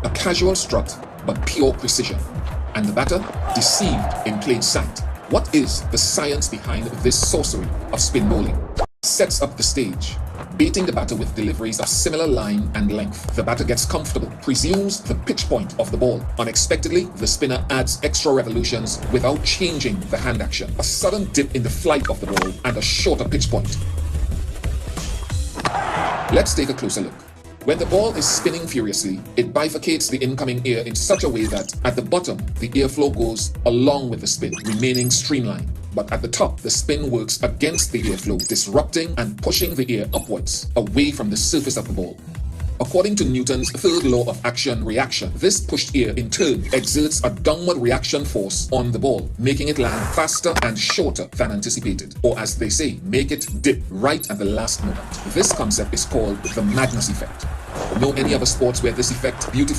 A casual strut, but pure precision. And the batter, deceived in plain sight. What is the science behind this sorcery of spin bowling? Sets up the stage, baiting the batter with deliveries of similar line and length. The batter gets comfortable, presumes the pitch point of the ball. Unexpectedly, the spinner adds extra revolutions without changing the hand action. A sudden dip in the flight of the ball and a shorter pitch point. Let's take a closer look. When the ball is spinning furiously, it bifurcates the incoming air in such a way that at the bottom, the airflow goes along with the spin, remaining streamlined. But at the top, the spin works against the airflow, disrupting and pushing the air upwards, away from the surface of the ball. According to Newton's third law of action-reaction, this pushed air in turn exerts a downward reaction force on the ball, making it land faster and shorter than anticipated, or as they say, make it dip right at the last moment. This concept is called the Magnus effect. Know any other sports where this effect beautifully